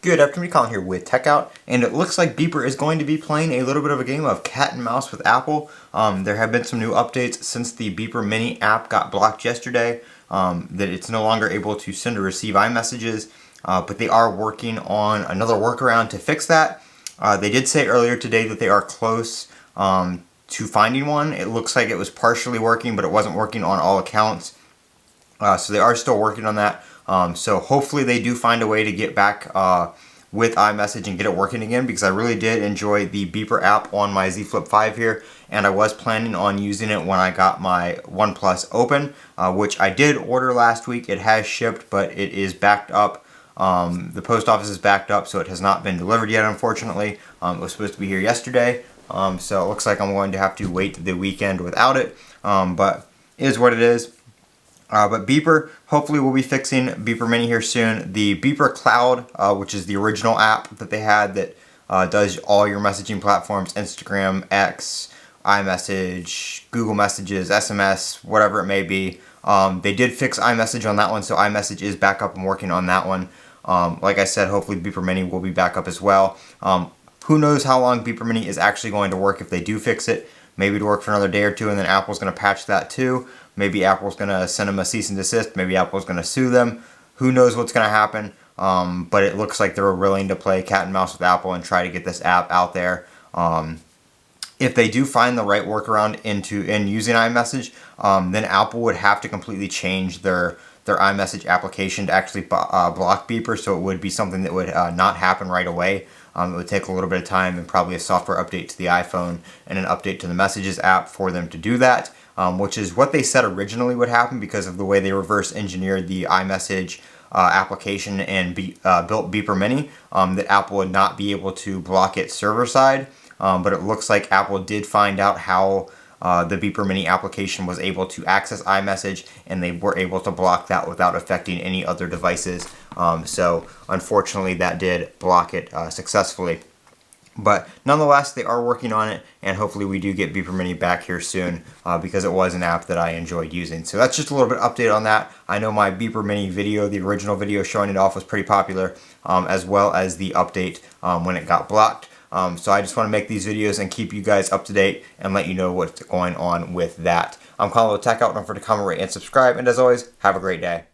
Good afternoon, Colin here with Techout, and it looks like Beeper is going to be playing a little bit of a game of cat and mouse with Apple. There have been some new updates since the Beeper Mini app got blocked yesterday, that it's no longer able to send or receive iMessages, but they are working on another workaround to fix that. They did say earlier today that they are close to finding one. It looks like it was partially working, but it wasn't working on all accounts. So they are still working on that. So hopefully they do find a way to get back with iMessage and get it working again, because I really did enjoy the Beeper app on my Z Flip 5 here, and I was planning on using it when I got my OnePlus Open, which I did order last week. It has shipped, but it is backed up. The post office is backed up, so it has not been delivered yet, unfortunately. It was supposed to be here yesterday, so it looks like I'm going to have to wait the weekend without it, but it is what it is. But Beeper, hopefully we'll be fixing Beeper Mini here soon. The Beeper Cloud, which is the original app that they had that does all your messaging platforms, Instagram, X, iMessage, Google Messages, SMS, whatever it may be. They did fix iMessage on that one, so iMessage is back up and working on that one. Like I said, hopefully Beeper Mini will be back up as well. Who knows how long Beeper Mini is actually going to work if they do fix it. Maybe it'll work for another day or two, and then Apple's going to patch that too. Maybe Apple's going to send them a cease and desist. Maybe Apple's going to sue them. Who knows what's going to happen. But it looks like they're willing to play cat and mouse with Apple and try to get this app out there. If they do find the right workaround in using iMessage, then Apple would have to completely change their iMessage application to actually block Beeper, so it would be something that would not happen right away. It would take a little bit of time and probably a software update to the iPhone and an update to the Messages app for them to do that, which is what they said originally would happen because of the way they reverse engineered the iMessage application and built Beeper Mini, that Apple would not be able to block it server side. But it looks like Apple did find out how the Beeper Mini application was able to access iMessage, and they were able to block that without affecting any other devices. So unfortunately that did block it successfully. But nonetheless, they are working on it, and hopefully we do get Beeper Mini back here soon, because it was an app that I enjoyed using. So that's just a little bit of update on that. I know my Beeper Mini video, the original video showing it off, was pretty popular, as well as the update when it got blocked. So I just want to make these videos and keep you guys up to date and let you know what's going on with that. I'm Colin with Techout. Don't forget to comment, rate, and subscribe. And as always, have a great day.